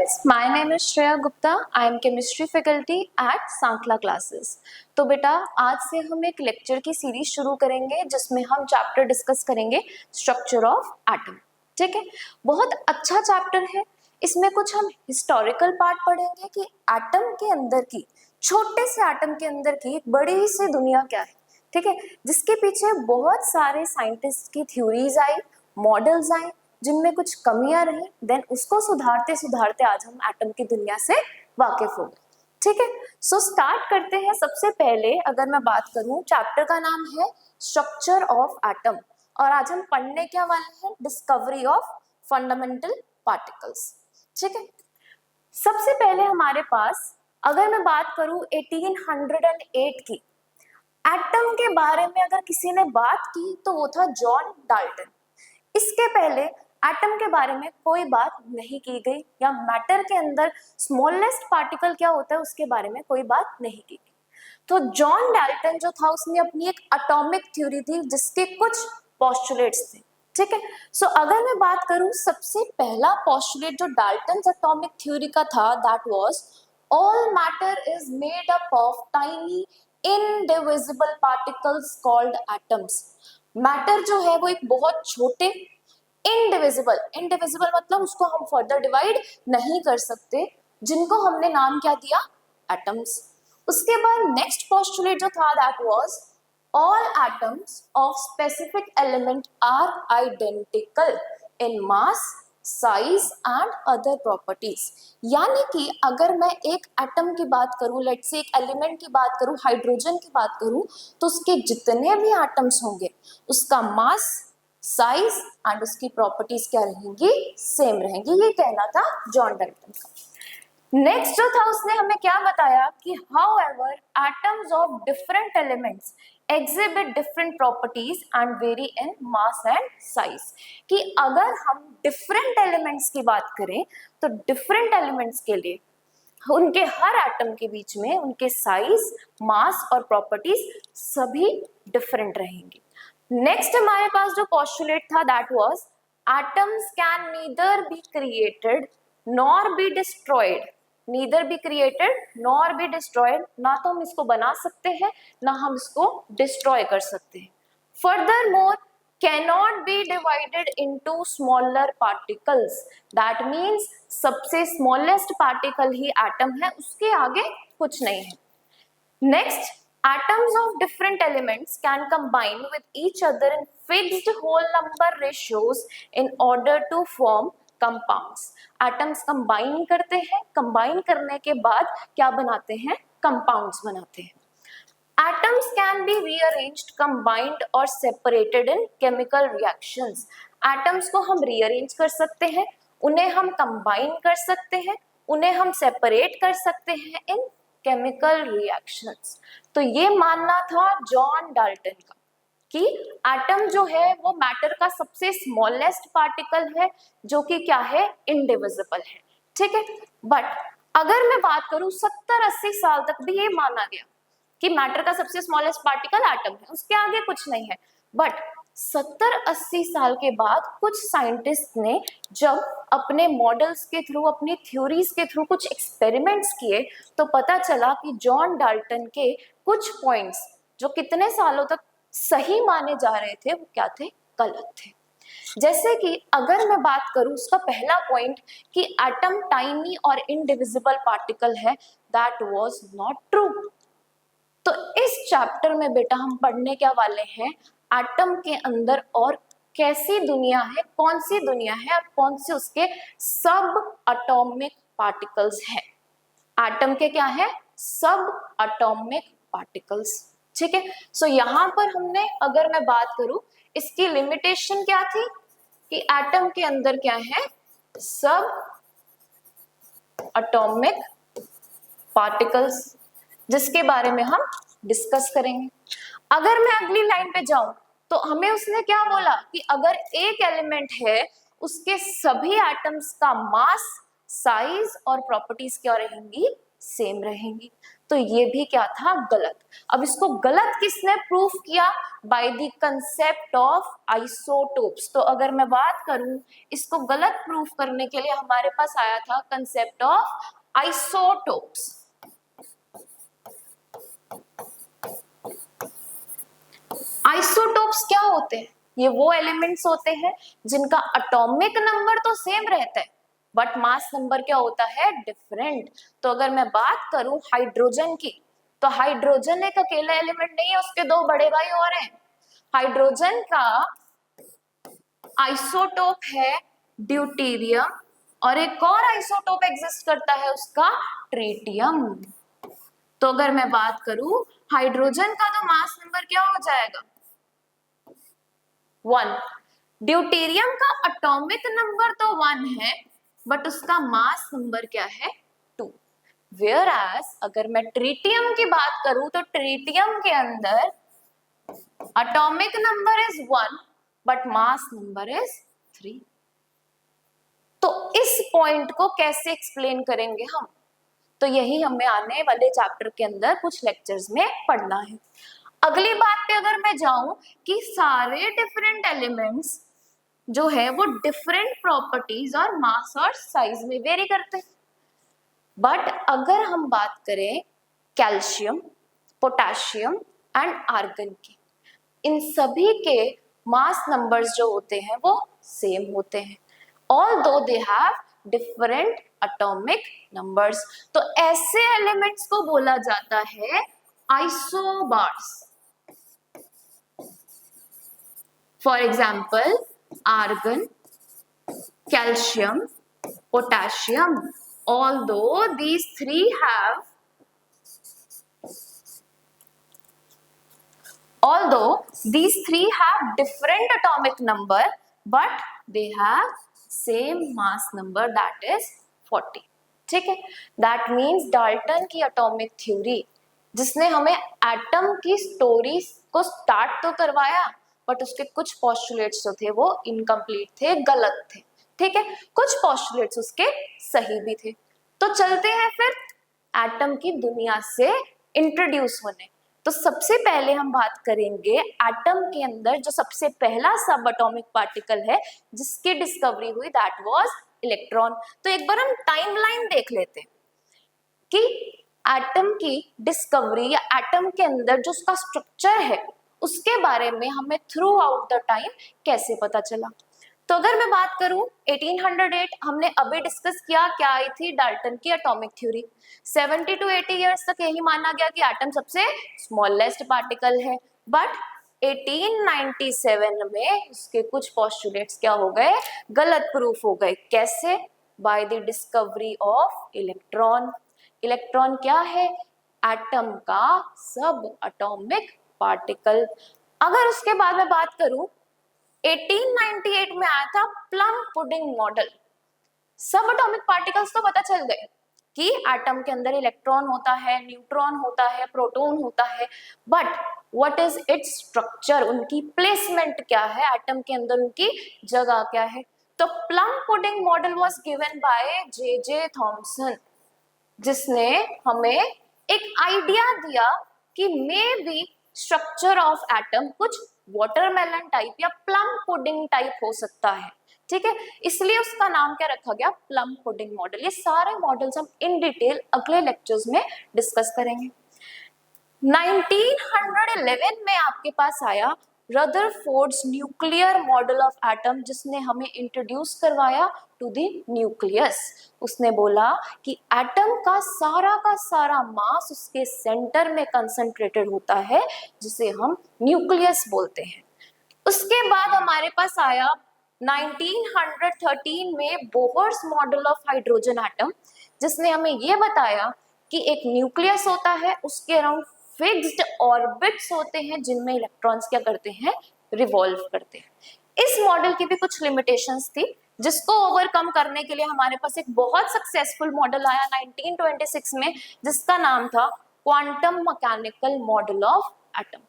friends, my name is Shreya Gupta. I am chemistry faculty at Sankhla classes. तो बेटा आज से हम एक लेक्चर की सीरीज शुरू करेंगे जिसमें हम चैप्टर डिस्कस करेंगे स्ट्रक्चर ऑफ एटम। ठीक है, बहुत अच्छा चैप्टर है। इसमें कुछ हम हिस्टोरिकल पार्ट पढ़ेंगे कि एटम के अंदर की, छोटे से एटम के अंदर की एक बड़ी सी दुनिया क्या है। ठीक है, जिसके पीछे बहुत सारे साइंटिस्ट की थ्योरीज आई, मॉडल्स आए जिनमें कुछ कमियां रही, देन उसको सुधारते सुधारते आज हम एटम की दुनिया से वाकिफ हो गए। ठीक है, सो स्टार्ट करते हैं। सबसे पहले अगर मैं बात करूं, चैप्टर का नाम है स्ट्रक्चर ऑफ एटम और आज हम पढ़ने क्या वाले हैं, डिस्कवरी ऑफ फंडामेंटल पार्टिकल्स। ठीक है, सबसे पहले हमारे पास अगर मैं बात करूं 1808 की, एटम के बारे में अगर किसी ने बात की तो वो था जॉन डाल्टन। इसके पहले एटम के बारे में कोई बात नहीं की गई, या मैटर के अंदर स्मॉलेस्ट पार्टिकल क्या होता है उसके बारे में कोई बात नहीं की गई। तो जॉन डाल्टन जो था उसने अपनी एक एटॉमिक थ्योरी थी जिसके कुछ पोस्टुलेट्स थे। ठीक है, सो अगर मैं बात करूं सबसे पहला पोस्टुलेट जो डाल्टन एटॉमिक थ्योरी का था, that was all matter is made up of tiny indivisible particles called atoms. Matter जो है वो एक बहुत छोटे इनडिविजिबल, इनडिविजिबल मतलब उसको हम फर्दर डिवाइड नहीं कर सकते, जिनको हमने नाम क्या दिया, एटम्स। उसके बाद नेक्स्ट पोस्टुलेट जो था that was all atoms of specific element are identical in mass, size and other properties. यानी कि अगर मैं एक एटम की बात करूं, लेट्स से एक एलिमेंट की बात करूं, हाइड्रोजन की बात करूं, तो उसके जितने भी एटम्स होंगे उसका मास, साइज एंड उसकी प्रॉपर्टीज क्या रहेंगी, सेम रहेंगी। ये कहना था जॉन डाल्टन का। नेक्स्ट जो था उसने हमें क्या बताया कि however atoms of different elements exhibit different properties and vary in mass and size। कि अगर हम डिफरेंट एलिमेंट्स की बात करें तो डिफरेंट एलिमेंट्स के लिए उनके हर एटम के बीच में उनके साइज, मास और प्रॉपर्टीज सभी डिफरेंट रहेंगी। नेक्स्ट हमारे पास जो पोस्टुलेट था that was atoms can neither be created nor be destroyed. Neither be created nor be destroyed, ना तो हम इसको बना सकते हैं ना हम इसको डिस्ट्रॉय कर सकते हैं। Furthermore cannot be divided into smaller particles, that means सबसे smallest particle ही atom है, उसके आगे कुछ नहीं है। Next, atoms of different elements can combine with each other in fixed whole number ratios in order to form compounds। atoms combine करते हैं, combine करने के बाद क्या बनाते हैं, compounds बनाते हैं। Atoms can be rearranged, combined or separated in chemical reactions। Atoms को हम rearrange कर सकते हैं, उन्हें हम combine कर सकते हैं, उन्हें हम separate कर सकते हैं in chemical reactions। तो ये मानना था जॉन डाल्टन का कि एटम जो है वो मैटर का सबसे स्मॉलेस्ट पार्टिकल है जो कि क्या है, इनडिविजिबल है। ठीक है, बट अगर मैं बात करूं 70-80 साल तक भी ये माना गया कि मैटर का सबसे स्मॉलेस्ट पार्टिकल एटम है, उसके आगे कुछ नहीं है। बट 70-80 साल के बाद कुछ साइंटिस्ट ने जब अपने मॉडल्स के थ्रू, अपनी थ्योरीज के थ्रू कुछ एक्सपेरिमेंट्स किए तो पता चला कि जॉन डाल्टन के कुछ पॉइंट्स जो कितने सालों तक सही माने जा रहे थे वो क्या थे, गलत थे। जैसे कि अगर मैं बात करूं उसका पहला पॉइंट कि एटम टाइनी और इनडिविजिबल पार्टिकल है, दैट वाज नॉट ट्रू। तो इस चैप्टर में बेटा हम पढ़ने क्या वाले हैं, एटम के अंदर और कैसी दुनिया है, कौन सी दुनिया है और कौन से उसके सब एटॉमिक पार्टिकल्स हैं। एटम के क्या है, सब एटॉमिक पार्टिकल्स। ठीक है, सो यहाँ पर हमने अगर मैं बात करूं इसकी लिमिटेशन क्या थी कि एटम के अंदर क्या है, सब एटॉमिक पार्टिकल्स, जिसके बारे में हम डिस्कस करेंगे। अगर मैं अगली लाइन पे जाऊं तो हमें उसने क्या बोला कि अगर एक एलिमेंट है उसके सभी एटम्स का मास, साइज और प्रॉपर्टीज क्या रहेंगी, सेम रहेंगी। तो तो ये भी क्या था, गलत। अब इसको गलत किसने प्रूफ किया, by the concept of isotopes. तो अगर मैं बात करूं, इसको गलत प्रूफ करने के लिए हमारे पास आया था कंसेप्ट ऑफ आइसोटोप्स। आइसोटोप्स क्या होते हैं, ये वो एलिमेंट्स होते हैं जिनका एटॉमिक नंबर तो सेम रहता है बट मास नंबर क्या होता है, डिफरेंट। तो अगर मैं बात करूं हाइड्रोजन की, तो हाइड्रोजन एक अकेला एलिमेंट नहीं है, उसके दो बड़े भाई और हैं। हाइड्रोजन का आइसोटोप है ड्यूटेरियम और एक और आइसोटोप एग्जिस्ट करता है उसका, ट्रिटियम। तो अगर मैं बात करूं, हाइड्रोजन का तो मास नंबर क्या हो जाएगा, 1। ड्यूटेरियम का एटॉमिक नंबर तो 1 है बट उसका मास नंबर क्या है, 2। वेयर एज अगर मैं ट्रिटियम की बात करूं, तो ट्रिटियम के अंदर atomic number is 1 but mass number is 3। तो इस पॉइंट को कैसे एक्सप्लेन करेंगे हम, तो यही हमें आने वाले चैप्टर के अंदर कुछ लेक्चर्स में पढ़ना है। अगली बात पे अगर मैं जाऊं कि सारे डिफरेंट एलिमेंट्स जो है वो डिफरेंट प्रॉपर्टीज और मास और साइज में वेरी करते हैं, बट अगर हम बात करें कैल्शियम, पोटेशियम एंड आर्गन की, इन सभी के मास नंबर्स जो होते हैं वो सेम होते हैं, although they have different atomic numbers. तो ऐसे एलिमेंट्स को बोला जाता है isobars. For example argon, calcium, potassium, although these three have different atomic number but they have same mass number, that is 40। ठीक है, that means डाल्टन की atomic theory जिसने हमें एटम की स्टोरी को स्टार्ट तो करवाया बट उसके कुछ पोस्टुलेट्स जो थे वो इनकम्प्लीट थे, गलत थे। ठीक है, कुछ पोस्टुलेट्स उसके सही भी थे। तो चलते हैं फिर एटम की दुनिया से इंट्रोड्यूस होने। तो सबसे पहले हम बात करेंगे एटम के अंदर जो सबसे पहला सब एटॉमिक पार्टिकल है जिसकी डिस्कवरी हुई, दैट वाज इलेक्ट्रॉन। तो एक बार हम टाइमलाइन देख लेते हैं कि एटम की डिस्कवरी या एटम के अंदर जो उसका स्ट्रक्चर है उसके बारे में हमें थ्रू आउट द टाइम कैसे पता चला। तो अगर मैं बात करूं 1808, हमने अभी डिस्कस किया क्या आई थी, डाल्टन की एटॉमिक थ्योरी। 70 to 80 इयर्स तक यही माना गया कि एटम सबसे स्मॉलेस्ट पार्टिकल है, बट 1897 में उसके कुछ पोस्टुलेट्स क्या हो गए, गलत प्रूफ हो गए। कैसे, by the discovery of electron. Electron क्या है, एटम का सब एटॉमिक पार्टिकल। अगर उसके बाद मैं बात करूं 1898 में आया था प्लम पुडिंग मॉडल। सब एटॉमिक पार्टिकल्स तो पता चल गए कि एटम के अंदर इलेक्ट्रॉन होता है, न्यूट्रॉन होता है, प्रोटॉन होता है, but what is its structure, उनकी प्लेसमेंट क्या है, एटम के अंदर उनकी जगह क्या है। तो plum pudding model was given by J Thomson, जिसने हमें एक आइडिया दिया कि may be structure of atom कुछ वाटरमेलन टाइप या प्लम पुडिंग टाइप हो सकता है। ठीक है, इसलिए उसका नाम क्या रखा गया, प्लम पुडिंग मॉडल। ये सारे मॉडल्स हम इन डिटेल अगले लेक्चर्स में डिस्कस करेंगे। 1911 में आपके पास आया Rutherford's nuclear model of atom, जिसने हमें इंट्रोड्यूस करवाया टू द न्यूक्लियस। उसने बोला कि एटम का सारा मास उसके सेंटर में कंसंट्रेटेड होता है, जिसे हम न्यूक्लियस बोलते हैं। उसके बाद हमारे पास आया 1913 में Bohr's model of hydrogen atom, जिसने हमें ये बताया कि एक न्यूक्लियस होता है, उसके अराउंड फिक्स्ड ऑर्बिट्स होते हैं जिनमें इलेक्ट्रॉन्स क्या करते हैं, रिवॉल्व करते हैं। इस मॉडल की भी कुछ लिमिटेशंस थी जिसको ओवरकम करने के लिए हमारे पास एक बहुत सक्सेसफुल मॉडल आया 1926 में, जिसका नाम था quantum mechanical model of atom.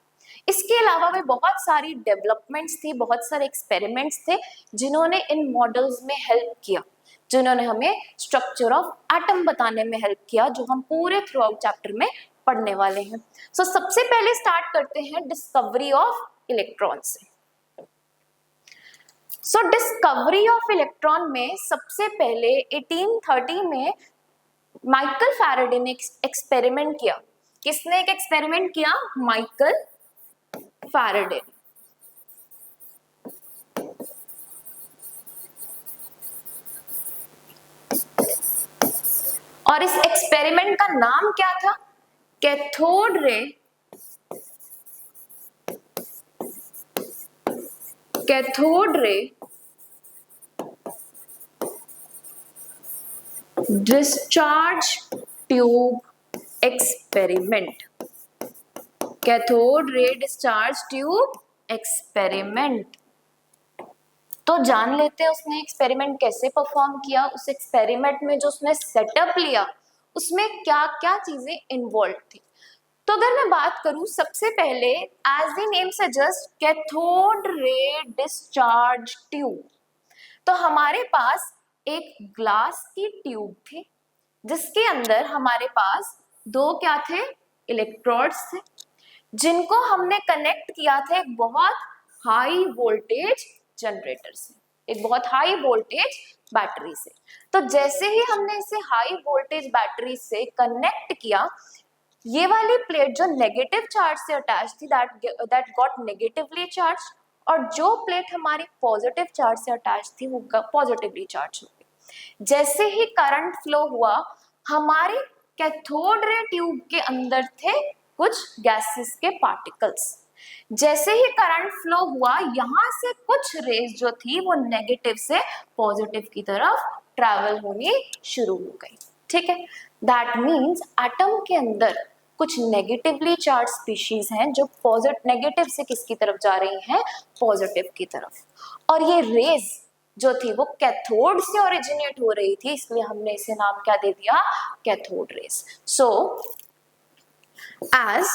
इसके अलावा भी बहुत सारी डेवलपमेंट्स थी, बहुत सारे एक्सपेरिमेंट्स थे जिन्होंने इन मॉडल्स में हेल्प किया, जिन्होंने हमें स्ट्रक्चर ऑफ एटम बताने में हेल्प किया, जो हम पूरे थ्रू आउट चैप्टर में पढ़ने वाले हैं। सो सबसे पहले स्टार्ट करते हैं डिस्कवरी ऑफ इलेक्ट्रॉन से। सो डिस्कवरी ऑफ इलेक्ट्रॉन में सबसे पहले 1830 में माइकल फैराडे ने एक्सपेरिमेंट किया। किसने एक एक्सपेरिमेंट किया? Michael Faraday. और इस एक्सपेरिमेंट का नाम क्या था? Cathode ray discharge tube experiment. Cathode ray discharge tube experiment. तो जान लेते हैं उसने एक्सपेरिमेंट कैसे परफॉर्म किया। उस एक्सपेरिमेंट में जो उसने सेटअप लिया उसमें क्या क्या चीजें इन्वॉल्व थी। तो अगर मैं बात करूं, सबसे पहले as the name suggest cathode ray discharge tube, तो हमारे पास एक ग्लास की ट्यूब थी जिसके अंदर हमारे पास दो क्या थे? इलेक्ट्रोड्स थे, जिनको हमने कनेक्ट किया था एक बहुत हाई वोल्टेज जनरेटर से, एक बहुत हाई वोल्टेज बैटरी से। तो जैसे ही हमने इसे हाई वोल्टेज बैटरी से कनेक्ट किया, ये वाली प्लेट जो नेगेटिव चार्ज से अटैच थी दैट गॉट नेगेटिवली चार्ज, और जो प्लेट हमारी पॉजिटिव चार्ज से अटैच थी वो पॉजिटिवली चार्ज हो गई। जैसे ही करंट फ्लो हुआ, हमारी कैथोड रे ट्यूब के अंदर थे कुछ गैसेस के पार्टिकल्स। जैसे ही करंट फ्लो हुआ, यहाँ से कुछ रेज जो थी वो नेगेटिव से पॉजिटिव की तरफ ट्रैवल होनी शुरू हो गई। ठीक है, दैट मीन्स एटम के अंदर कुछ नेगेटिवली चार्ज स्पीशीज हैं जो नेगेटिव से किसकी तरफ जा रही हैं? पॉजिटिव की तरफ। और ये रेज जो थी वो कैथोड से ओरिजिनेट हो रही थी, इसलिए हमने इसे नाम क्या दे दिया? Cathode rays. So as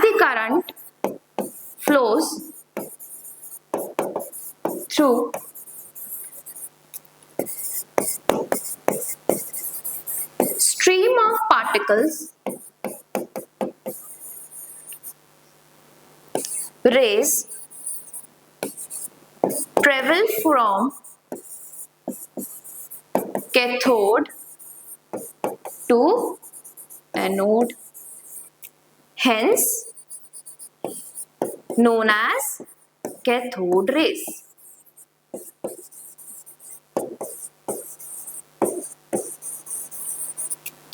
the current flows through stream of particles, rays travel from cathode to anode, hence known as cathode rays.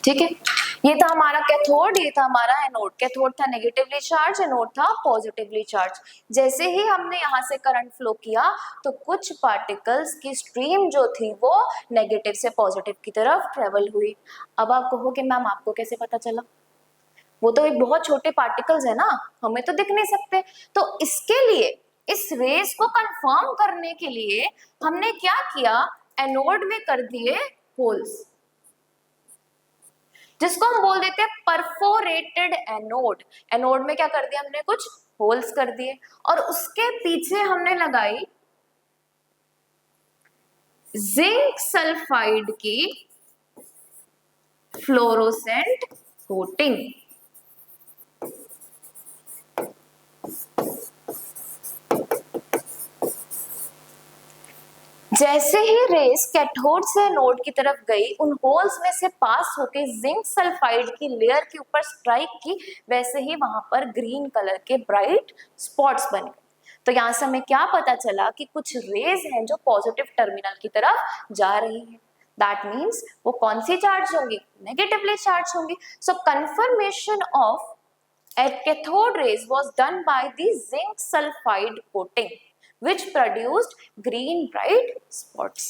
ठीक है, ये था हमारा कैथोड, ये था हमारा एनोड। कैथोड था नेगेटिवली चार्ज, एनोड था पॉजिटिवली चार्ज। जैसे ही हमने यहाँ से करंट फ्लो किया तो कुछ पार्टिकल्स की स्ट्रीम जो थी वो नेगेटिव से पॉजिटिव की तरफ ट्रेवल हुई। अब आप कहोगे मैम आपको कैसे पता चला? वो तो एक बहुत छोटे पार्टिकल्स है ना, हमें तो दिख नहीं सकते। तो इसके लिए, इस रेस को कंफर्म करने के लिए हमने क्या किया? एनोड में कर दिए होल्स, जिसको हम बोल देते हैं परफोरेटेड एनोड। एनोड में क्या कर दिया हमने? कुछ होल्स कर दिए, और उसके पीछे हमने लगाई जिंक सल्फाइड की फ्लोरोसेंट कोटिंग। जैसे ही रेस कैथोड से एनोड की तरफ गई, उन होल्स में से पास होके जिंक सल्फाइड की लेयर के ऊपर स्ट्राइक की, वैसे ही वहां पर ग्रीन कलर के ब्राइट स्पॉट्स बन गए। तो यहाँ से हमें क्या पता चला कि कुछ रेज हैं जो पॉजिटिव टर्मिनल की तरफ जा रही हैं। दैट मीन्स वो कौन सी चार्ज होंगी? नेगेटिवली चार्ज होंगी। So confirmation of cathode rays was done by the zinc sulfide coating which produced green bright spots.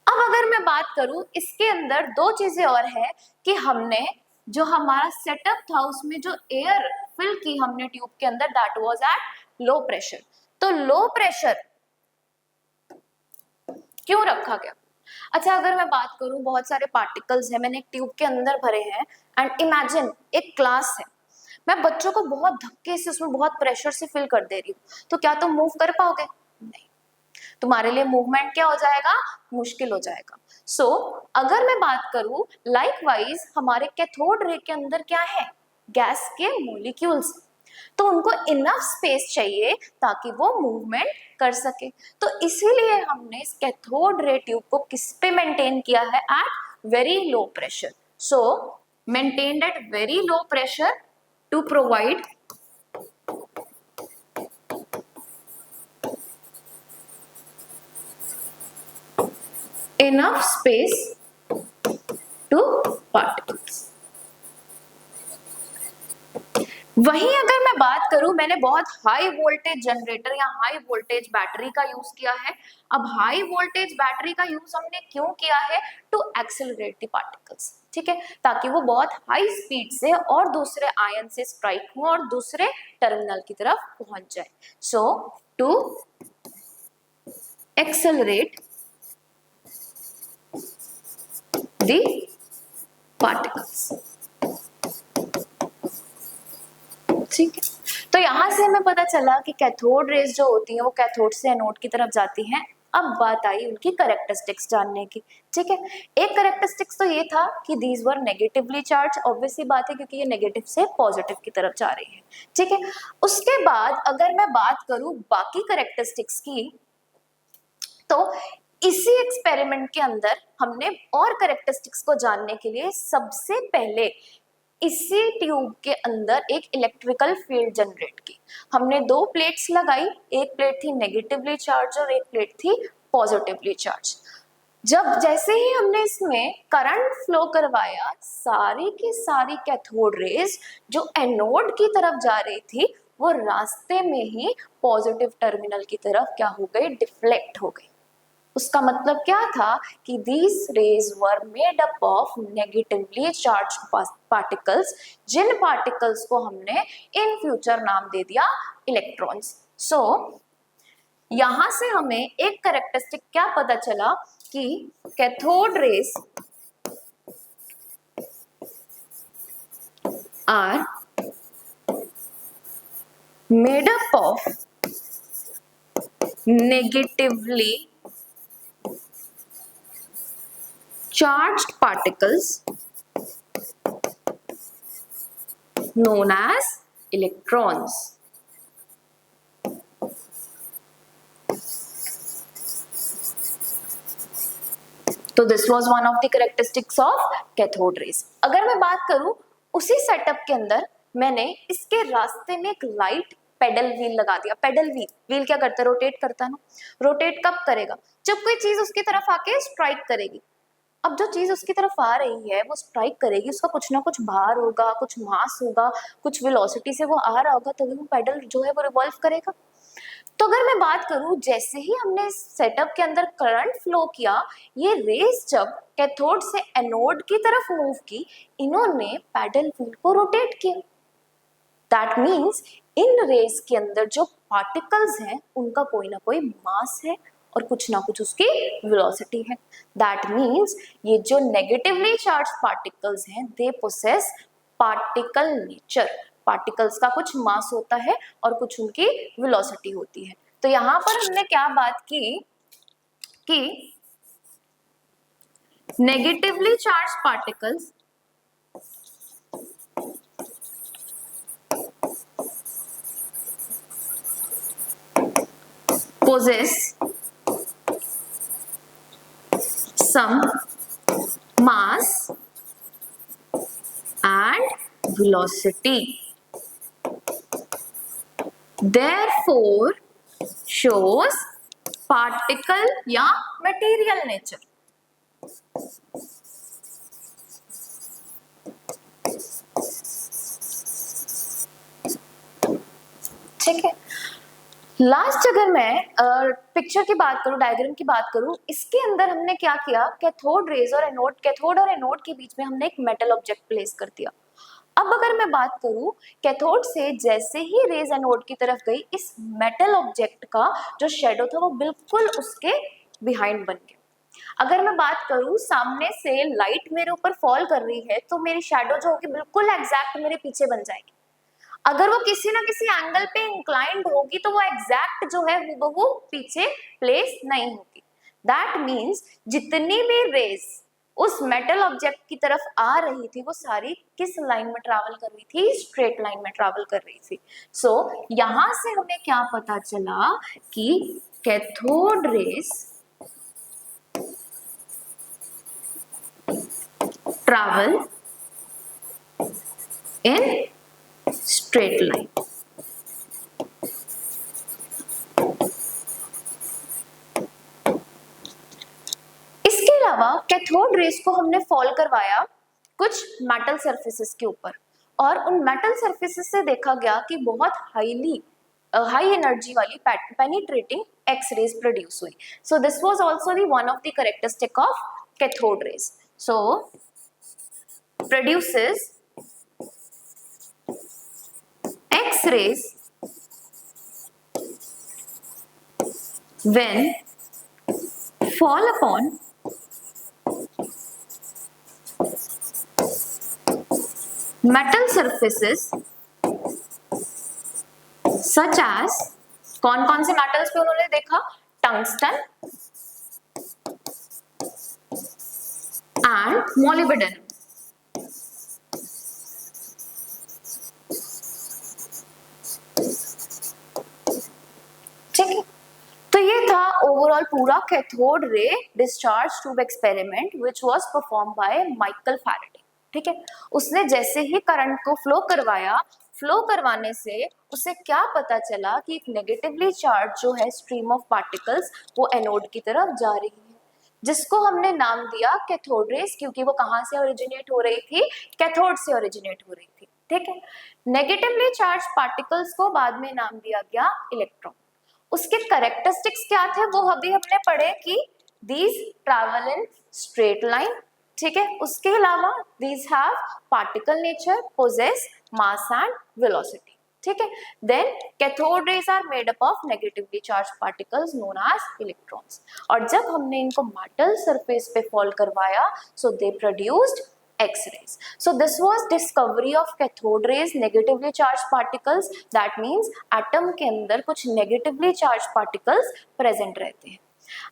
अब अगर मैं बात करूं, इसके अंदर दो चीजें और है कि हमने जो हमारा सेटअप था उसमें जो एयर फिल की हमने ट्यूब के अंदर, that was at low pressure. तो लो प्रेशर क्यों रखा गया? अच्छा, अगर मैं बात करूं, बहुत सारे पार्टिकल्स है मैंने एक ट्यूब के अंदर भरे हैं, एंड इमेजिन एक क्लास है, मैं बच्चों को बहुत धक्के से उसमें बहुत प्रेशर से फिल कर दे रही हूँ, तो क्या तुम मूव कर पाओगे? नहीं, तुम्हारे लिए मूवमेंट क्या हो जाएगा, मुश्किल हो जाएगा। सो अगर मैं बात करूं लाइकवाइज हमारे कैथोड रे के अंदर क्या है, गैस के मॉलिक्यूल्स, तो उनको इनफ स्पेस चाहिए ताकि वो मूवमेंट कर सके। तो इसीलिए हमने इस कैथोड रे ट्यूब को किस पे मेंटेन किया है, at very low pressure. So maintained at very low pressure to provide enough space to particles। वहीं अगर मैं बात करूं, मैंने बहुत हाई वोल्टेज जनरेटर या हाई वोल्टेज बैटरी का यूज किया है। अब हाई वोल्टेज बैटरी का यूज हमने क्यों किया है, टू एक्सेलरेट द पार्टिकल्स, ठीक है, ताकि वो बहुत हाई स्पीड से और दूसरे आयन से स्ट्राइक हो और दूसरे टर्मिनल की तरफ पहुंच जाए। सो टू एक्सेलरेट द पार्टिकल्स, ठीक है। तो यहां से हमें पता चला कि कैथोड रेज जो होती है वो कैथोड से एनोड की तरफ जाती हैं। अब बात आई उनकी कैरेक्टरिस्टिक्स जानने की, ठीक है। एक कैरेक्टरिस्टिक्स तो ये था कि these were negatively charge, obviously बात है क्योंकि ये नेगेटिव से पॉजिटिव की तरफ जा रही है, ठीक है। उसके बाद अगर मैं बात करूं बाकी कैरेक्टरिस्टिक्स की, तो इसी एक्सपेरिमेंट के अंदर हमने और कैरेक्टरिस्टिक्स को जानने के लिए सबसे पहले इसी ट्यूब के अंदर एक इलेक्ट्रिकल फील्ड जनरेट की। हमने दो प्लेट्स लगाई, एक प्लेट थी नेगेटिवली चार्ज और एक प्लेट थी पॉजिटिवली चार्ज। जब जैसे ही हमने इसमें करंट फ्लो करवाया, सारी की सारी कैथोड रेज जो एनोड की तरफ जा रही थी वो रास्ते में ही पॉजिटिव टर्मिनल की तरफ क्या हो गई, डिफ्लेक्ट हो गई। उसका मतलब क्या था कि these rays were made up of negatively charged particles, जिन पार्टिकल्स को हमने इन फ्यूचर नाम दे दिया इलेक्ट्रॉन्स। सो यहां से हमें एक कैरेक्टरिस्टिक क्या पता चला कि cathode rays are made up of negatively charged particles known as electrons। तो this was one of the characteristics of cathode rays. अगर मैं बात करूं उसी सेटअप के अंदर मैंने इसके रास्ते में एक लाइट पेडल व्हील लगा दिया। पेडल व्हील क्या करता है, रोटेट करता है ना। रोटेट कब करेगा, जब कोई चीज उसकी तरफ आके स्ट्राइक करेगी। अब जो चीज उसकी तरफ आ रही है वो स्ट्राइक करेगी, उसका कुछ ना कुछ भार होगा, कुछ मास होगा, कुछ वेलोसिटी से वो आ रहा होगा, तभी वो पेडल जो है वो रिवॉल्व करेगा। तो अगर मैं बात करूं, जैसे ही हमने इस सेटअप के अंदर करंट फ्लो किया, ये रेस जब कैथोड से एनोड की तरफ मूव की, इन्होंने पेडल व्हील को रोटेट किया। दैट मीन्स इन रेस के अंदर जो पार्टिकल्स हैं उनका कोई ना कोई मास है और कुछ ना कुछ उसकी वेलोसिटी है। दैट मीन्स ये जो नेगेटिवली चार्ज पार्टिकल्स हैं दे पोसेस पार्टिकल नेचर। पार्टिकल्स का कुछ मास होता है और कुछ उनकी वेलोसिटी होती है। तो यहाँ पर हमने क्या बात की कि negatively charge particles possess some mass and velocity, therefore shows particle या material nature। ठीक है। लास्ट अगर मैं पिक्चर की बात करूं, डायग्राम की बात करूं, इसके अंदर हमने क्या किया, कैथोड रेज और एनोड, कैथोड और एनोड के बीच में हमने एक मेटल ऑब्जेक्ट प्लेस कर दिया। अब अगर मैं बात करूं, कैथोड से जैसे ही रेज एनोड की तरफ गई, इस मेटल ऑब्जेक्ट का जो शेडो था वो बिल्कुल उसके बिहाइंड बन गया। अगर मैं बात करूं, सामने से लाइट मेरे ऊपर फॉल कर रही है तो मेरी शेडो जो होगी बिल्कुल एग्जैक्ट मेरे पीछे बन जाएगी। अगर वो किसी ना किसी एंगल पे इंक्लाइंड होगी तो वो एग्जैक्ट जो है वो पीछे प्लेस नहीं होगी। दैट मीन्स जितनी भी रेज उस मेटल ऑब्जेक्ट की तरफ आ रही थी वो सारी किस लाइन में ट्रैवल कर रही थी? स्ट्रेट लाइन में ट्रैवल कर रही थी। सो यहां से हमें क्या पता चला कि cathode raise travel in straight line. इसके अलावा कैथोड रेज को हमने फॉल करवाया कुछ मेटल सरफेसेस के ऊपर, और उन मेटल सरफेसेस से देखा गया कि बहुत हाई एनर्जी वाली पेनिट्रेटिंग एक्स रेज प्रोड्यूस हुई। So this was also the one of the characteristic of cathode rays. So produces x rays when fall upon metal surfaces such as, कौन कौन से मेटल्स पे उन्होंने देखा? Tungsten and molybdenum. ठीक है, तो ये था ओवरऑल पूरा cathode ray discharge tube experiment which was perform by Michael Faraday. ठीक है, उसने जैसे ही करंट को फ्लो करवाया, फ्लो करवाने से उसे क्या पता चला कि एक नेगेटिवली चार्ज जो है स्ट्रीम ऑफ पार्टिकल्स वो एनोड की तरफ जा रही है, जिसको हमने नाम दिया कैथोड रेज, क्योंकि वो कहां से ओरिजिनेट हो रही थी? कैथोड से ओरिजिनेट हो रही थी। ठीक है, नेगेटिवली चार्ज पार्टिकल्स को बाद में नाम दिया गया इलेक्ट्रॉन। उसके करेक्टरिस्टिक्स क्या थे वो अभी हमने पढ़े कि these travel in straight line. ठीक है, उसके अलावा these have particle nature, possess mass and velocity. ठीक है, then cathode rays are made up of negatively charge particles known as electrons. और जब हमने इनको मेटल सरफेस पे फॉल करवाया so they produced X-rays. So this was discovery of cathode rays, negatively charged particles. That means atom के अंदर कुछ negatively charged particles present रहते हैं।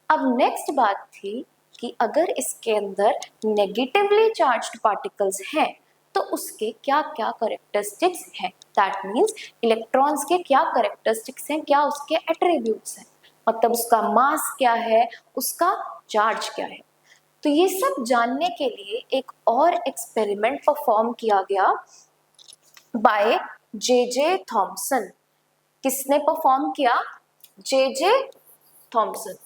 अब next बात थी कि अगर इसके अंदर negatively charged particles हैं तो उसके क्या क्या characteristics हैं? That means electrons के क्या characteristics हैं, क्या उसके attributes हैं, मतलब उसका mass क्या है, उसका charge क्या है। तो ये सब जानने के लिए एक और एक्सपेरिमेंट परफॉर्म किया गया बाय जे थॉमसन। किसने परफॉर्म किया? J Thomson.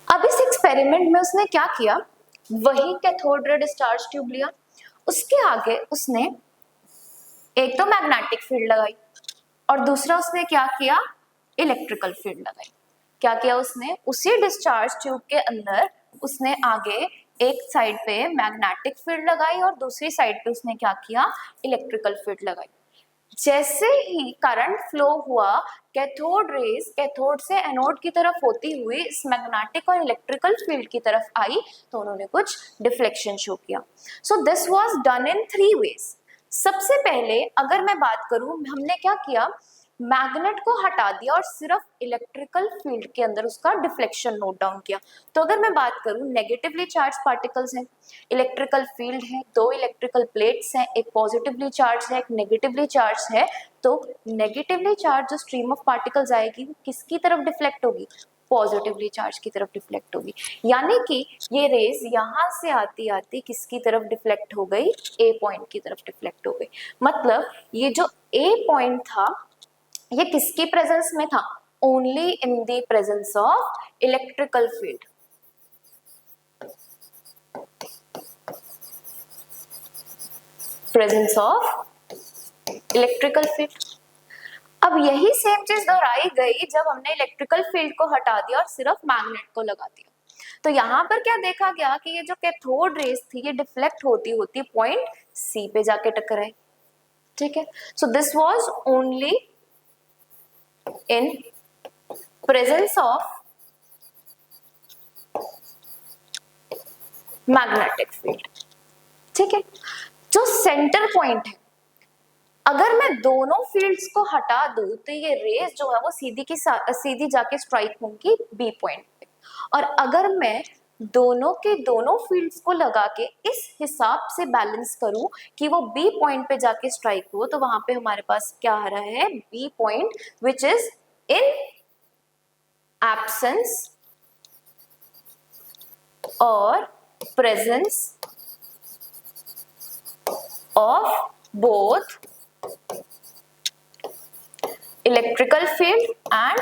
अब इस एक्सपेरिमेंट में उसने क्या किया? वही कैथोड रे डिस्चार्ज ट्यूब लिया, उसके आगे उसने एक तो मैग्नेटिक फील्ड लगाई और दूसरा उसने क्या किया? इलेक्ट्रिकल फील्ड लगाई। क्या किया उसने? उसी डिस्चार्ज ट्यूब के अंदर उसने आगे एक साइड पे मैग्नेटिक फील्ड लगाई और दूसरी साइड पे उसने क्या किया? इलेक्ट्रिकल फील्ड लगाई। जैसे ही करंट फ्लो हुआ, कैथोड रेज कैथोड से एनोड की तरफ होती हुई इस मैग्नेटिक और इलेक्ट्रिकल फील्ड की तरफ आई तो उन्होंने कुछ डिफ्लेक्शन शो किया। So this was done in 3 ways. सबसे पहले अगर मैं बात करूं, हमने क्या किया? मैग्नेट को हटा दिया और सिर्फ इलेक्ट्रिकल फील्ड के अंदर उसका डिफ्लेक्शन नोट डाउन किया। तो अगर मैं बात करूं, नेगेटिवली चार्ज पार्टिकल्स हैं, इलेक्ट्रिकल फील्ड है, 2 इलेक्ट्रिकल प्लेट्स हैं, एक पॉजिटिवली चार्ज है, एक नेगेटिवली चार्ज है, तो नेगेटिवली चार्ज जो स्ट्रीम ऑफ पार्टिकल्स आएगी वो किसकी तरफ डिफ्लेक्ट होगी? पॉजिटिवली चार्ज की तरफ डिफ्लेक्ट होगी। यानी कि ये रेज यहाँ से आती आती किसकी तरफ डिफ्लेक्ट हो गई? ए पॉइंट की तरफ डिफ्लेक्ट हो गई। मतलब ये जो ए पॉइंट था ये किसकी प्रेजेंस में था? Only in the presence of electrical field. Presence of electrical field. अब यही सेम चीज दोहराई गई जब हमने इलेक्ट्रिकल फील्ड को हटा दिया और सिर्फ मैग्नेट को लगा दिया। तो यहाँ पर क्या देखा गया कि ये जो कैथोड रेज थी ये डिफ्लेक्ट होती होती पॉइंट सी पे जाके टकराई। ठीक है, सो this was only in presence of magnetic field. ठीक है, जो सेंटर पॉइंट है, अगर मैं दोनों फील्ड्स को हटा दूं तो ये रेज जो है वो सीधी जाके स्ट्राइक होंगी बी पॉइंट पे, और अगर मैं दोनों के दोनों फील्ड्स को लगा के इस हिसाब से बैलेंस करूं कि वो बी पॉइंट पे जाके स्ट्राइक हो, तो वहां पे हमारे पास क्या आ रहा है, B point which is in absence और presence of both electrical field and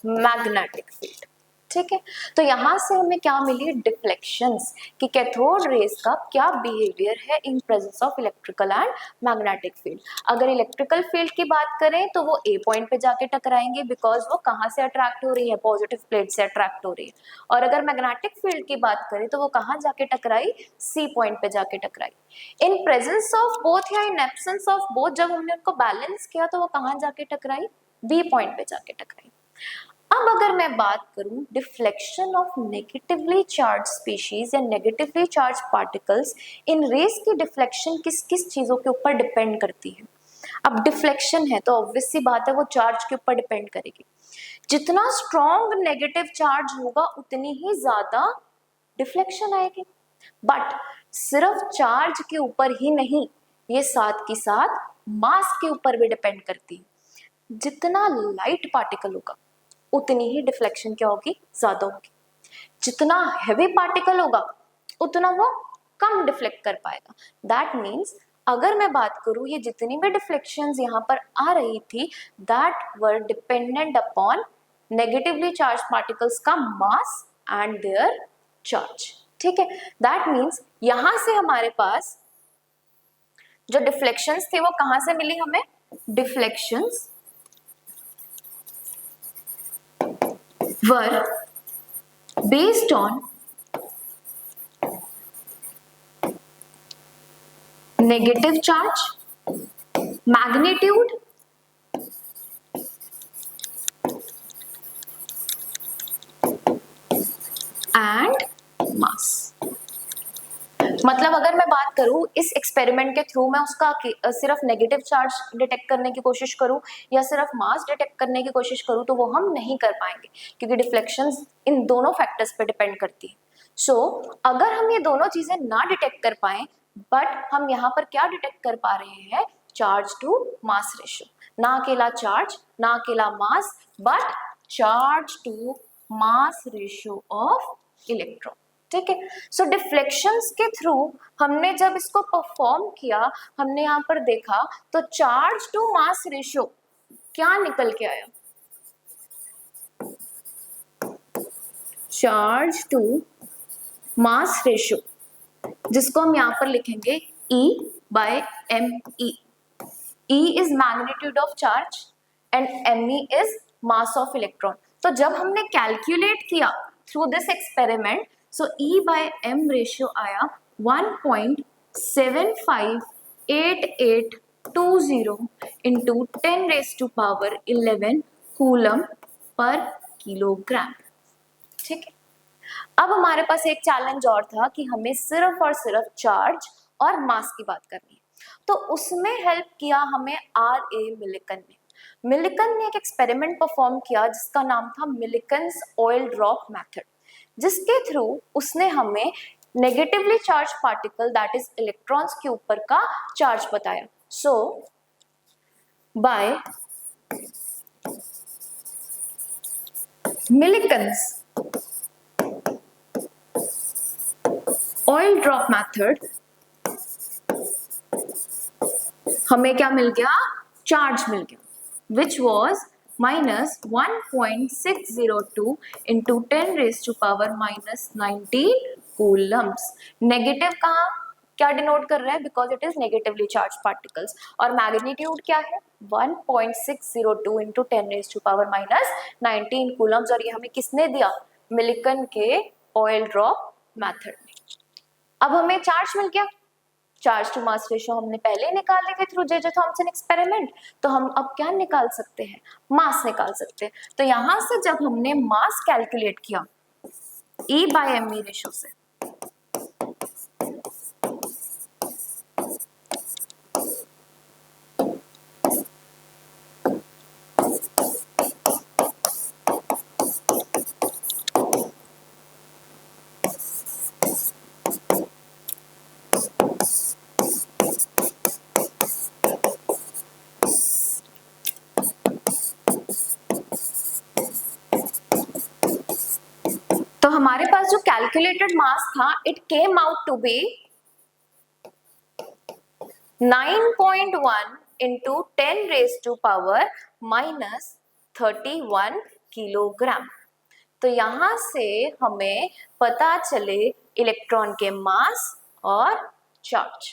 magnetic field. ठीक है, तो यहां से हमें क्या मिली, डिफ्लेक्शंस, कि कैथोड रेज का क्या बिहेवियर है in presence of electrical and magnetic field. अगर इलेक्ट्रिकल फील्ड की बात करें तो वो ए पॉइंट पे जाके टकराएंगे, बिकॉज वो कहां से अट्रैक्ट हो रही है, पॉजिटिव प्लेट से अट्रैक्ट हो रही है। और अगर मैग्नेटिक फील्ड की बात करें तो वो कहां जाके टकराई, सी पॉइंट पे जाके टकराई। इन प्रेजेंस ऑफ बोथ या इन एब्सेंस ऑफ बोथ जब हमने उनको बैलेंस किया तो वो कहां जाके टकराई, बी पॉइंट पे जाके टकराई। अब अगर मैं बात करूं deflection of negatively charge species या negatively charge particles, in race की डिफ्लेक्शन किस किस चीजों के ऊपर डिपेंड करती है। अब डिफ्लेक्शन है तो ऑब्वियस सी बात है वो चार्ज के ऊपर डिपेंड करेगी। जितना स्ट्रॉन्ग नेगेटिव चार्ज होगा उतनी ही ज्यादा डिफ्लेक्शन आएगी। बट सिर्फ चार्ज के ऊपर ही नहीं, ये साथ की साथ मास के ऊपर भी डिपेंड करती है। जितना लाइट पार्टिकल होगा उतनी ही डिफ्लेक्शन क्या होगी, ज्यादा होगी। जितना हैवी पार्टिकल होगा उतना वो कम डिफ्लेक्ट कर पाएगा। दैट मीन्स अगर मैं बात करूं ये जितनी भी डिफ्लेक्शंस यहाँ पर आ रही थी that were dependent upon negatively charge particles का मास एंड देयर चार्ज। ठीक है, दैट मीन्स यहां से हमारे पास जो डिफ्लेक्शंस थे वो कहां से मिली हमें, deflections were based on negative charge, magnitude and mass। मतलब अगर मैं बात करूं इस एक्सपेरिमेंट के थ्रू मैं उसका सिर्फ नेगेटिव चार्ज डिटेक्ट करने की कोशिश करूं या सिर्फ मास डिटेक्ट करने की कोशिश करूं तो वो हम नहीं कर पाएंगे, क्योंकि डिफ्लेक्शंस इन दोनों फैक्टर्स पे डिपेंड करती है। सो अगर हम ये दोनों चीजें ना डिटेक्ट कर पाए बट हम यहाँ पर क्या डिटेक्ट कर पा रहे हैं, चार्ज टू मास रेशियो, ना अकेला चार्ज ना अकेला mass but charge to mass ratio of electron. ठीक है, सो डिफ्लेक्शंस के थ्रू हमने जब इसको परफॉर्म किया, हमने यहाँ पर देखा तो चार्ज टू मास रेशियो क्या निकल के आया, चार्ज टू मास रेशियो जिसको हम यहाँ पर लिखेंगे E by ME। E is magnitude of charge and ME is mass of electron। तो जब हमने कैलकुलेट किया through this experiment, so E by M ratio आया 1.758820 into 10 raised to power 11 coulomb per kilogram. ठीक है, अब हमारे पास एक चैलेंज और था कि हमें सिर्फ और सिर्फ चार्ज और मास की बात करनी है, तो उसमें हेल्प किया हमें R.A. मिलिकन ने। मिलिकन ने एक एक्सपेरिमेंट परफॉर्म किया जिसका नाम था मिलिकन्स ऑयल ड्रॉप मेथड, जिसके थ्रू उसने हमें negatively charge particle that is electrons के ऊपर का चार्ज बताया। So by Millikan's oil drop method हमें क्या मिल गया, चार्ज मिल गया which was minus 1.602 into 10 raised to power minus 19 coulombs। Negative कहाँ क्या डिनोट कर रहा है, because it is negatively charge particles, और मैग्नीट्यूड क्या है 1.602 into 10 raised to power minus 19 coulombs, और ये हमें किसने दिया, मिलिकन के ऑयल ड्रॉप मेथड में। अब हमें चार्ज मिल गया, चार्ज टू मास रेशियो हमने पहले निकाल ली थी थ्रू जे जे थॉमसन एक्सपेरिमेंट, तो हम अब क्या निकाल सकते हैं, मास निकाल सकते हैं। तो यहां से जब हमने मास कैलकुलेट किया E by ME रेशियो से, तो हमारे पास जो कैलकुलेटेड मास था it came out to be 9.1 into 10 raised to power minus 31 kilogram. तो यहां से हमें पता चले इलेक्ट्रॉन के मास और charge.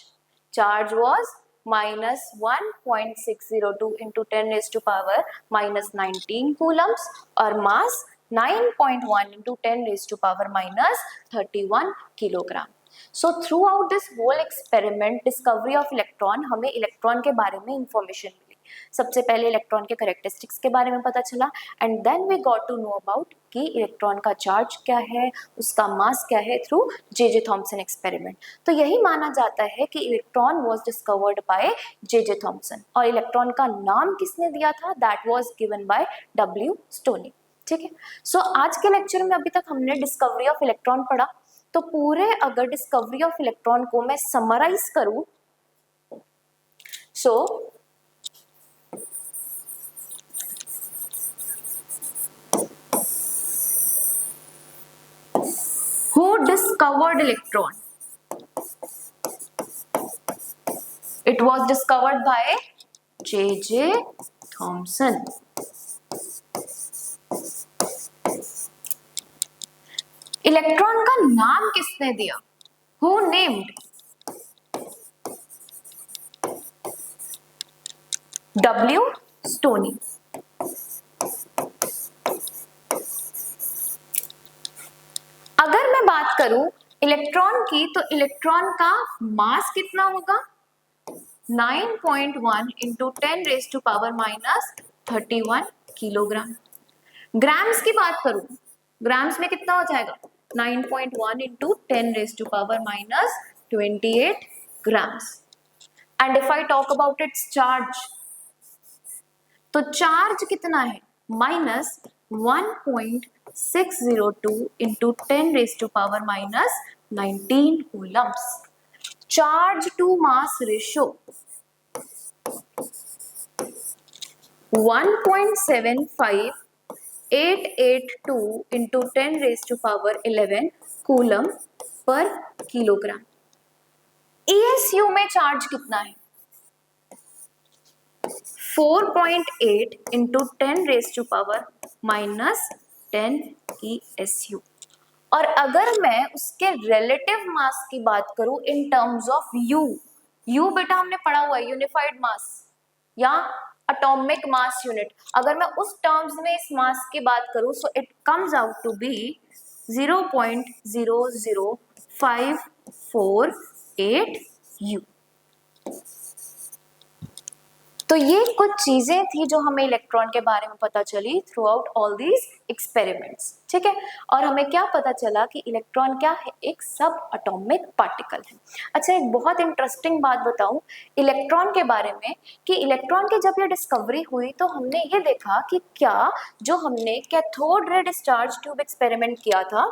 Charge was minus 1.602 into 10 raised to power minus 19 coulombs और मास 9.1 into 10 raised to power minus 31 kilogram. So throughout this whole experiment, discovery of electron, हमें इलेक्ट्रॉन के बारे में इंफॉर्मेशन मिली। सबसे पहले इलेक्ट्रॉन के करेक्टरिस्टिक्स के बारे में पता चला and then we got to know about कि इलेक्ट्रॉन का चार्ज क्या है, उसका मास क्या है थ्रू जे थॉम्सन एक्सपेरिमेंट। तो यही माना जाता है कि electron was discovered by J Thomson और इलेक्ट्रॉन का नाम किसने दिया था, that was given by W stony. ठीक है, सो आज के लेक्चर में अभी तक हमने डिस्कवरी ऑफ इलेक्ट्रॉन पढ़ा। तो पूरे अगर डिस्कवरी ऑफ इलेक्ट्रॉन को मैं समराइज करूं, सो who discovered electron? It was discovered by J.J. Thomson. Electron का नाम किसने दिया? Who named? W. Stoney. अगर मैं बात करूं इलेक्ट्रॉन की, तो इलेक्ट्रॉन का मास कितना होगा? 9.1 into 10 raised to power minus 31 kilogram. Grams की बात करूं, ग्राम्स में कितना हो जाएगा? 9.1 into 10 raised to power minus 28 grams. And if I talk about its charge, तो चार्ज कितना है? minus 1.602 into 10 raised to power minus 19 coulombs. Charge to mass ratio 1.75882 into 10 raised to power 11 coulomb per kilogram. ESU में charge कितना है? 4.8 into 10 raised to power minus 10 ESU। और अगर मैं उसके रिलेटिव मास की बात करूं in terms of U, U बेटा हमने पढ़ा हुआ है यूनिफाइड मास या एटॉमिक मास यूनिट। अगर मैं उस टर्म्स में इस मास की बात करूं, so it comes out to be 0.00548 U। तो ये कुछ चीजें थी जो हमें इलेक्ट्रॉन के बारे में पता चली through out all these experiments. ठीक है, और हमें क्या पता चला कि इलेक्ट्रॉन क्या है? एक सब एटॉमिक पार्टिकल है। अच्छा, एक बहुत इंटरेस्टिंग बात बताऊं इलेक्ट्रॉन के बारे में कि इलेक्ट्रॉन की जब ये डिस्कवरी हुई तो हमने ये देखा कि क्या जो हमने cathode ray discharge tube experiment किया था,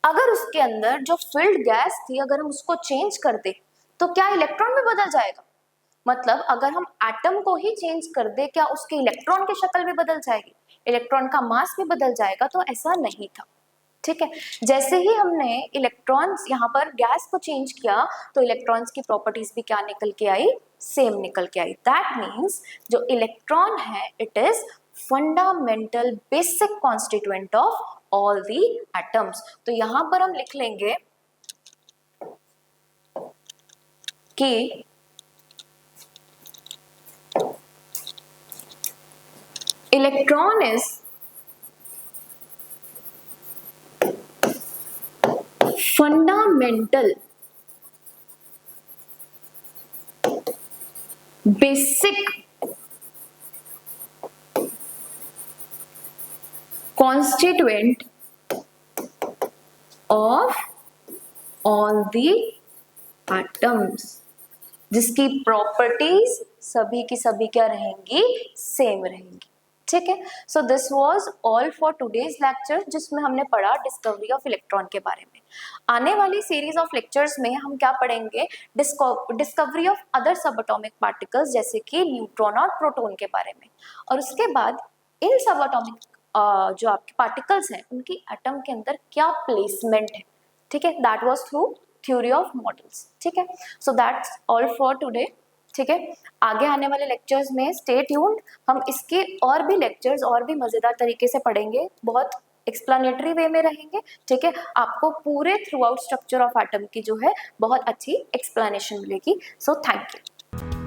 अगर उसके अंदर जो फिल्ड गैस थी अगर हम उसको चेंज कर दे तो क्या इलेक्ट्रॉन भी बदल जाएगा? मतलब अगर हम एटम को ही चेंज कर दे, क्या उसके इलेक्ट्रॉन की शक्ल भी बदल जाएगी, इलेक्ट्रॉन का मास भी बदल जाएगा? तो ऐसा नहीं था। ठीक है, जैसे ही हमने इलेक्ट्रॉन्स यहाँ पर गैस को चेंज किया तो इलेक्ट्रॉन्स की प्रॉपर्टीज भी क्या निकल के आई? सेम निकल के आई। दैट मीन्स जो इलेक्ट्रॉन है it is fundamental basic constituent of all the atoms. तो यहाँ पर हम लिख लेंगे कि electron is fundamental basic constituent of all the atoms, जिसकी प्रॉपर्टीज सभी की सभी क्या रहेंगी? सेम रहेंगी। ठीक है, सो this was all for today's lecture जिसमें हमने पढ़ा डिस्कवरी ऑफ इलेक्ट्रॉन के बारे में। आने वाली सीरीज ऑफ लेक्चर्स में हम क्या पढ़ेंगे? डिस्कवरी ऑफ अदर सब एटॉमिक पार्टिकल्स जैसे कि न्यूट्रॉन और प्रोटॉन के बारे में। और उसके बाद इन सब एटॉमिक जो आपके पार्टिकल्स हैं उनकी एटम के अंदर क्या प्लेसमेंट है, ठीक है, that was through theory of models, ठीक है। So that's all for today, ठीक है। आगे आने वाले लेक्चर्स में स्टे ट्यून्ड, हम इसके और भी लेक्चर्स और भी मजेदार तरीके से पढ़ेंगे, बहुत एक्सप्लेनेटरी वे में रहेंगे, ठीक है। आपको पूरे through out structure of atom की जो है बहुत अच्छी एक्सप्लेनेशन मिलेगी। So thank you.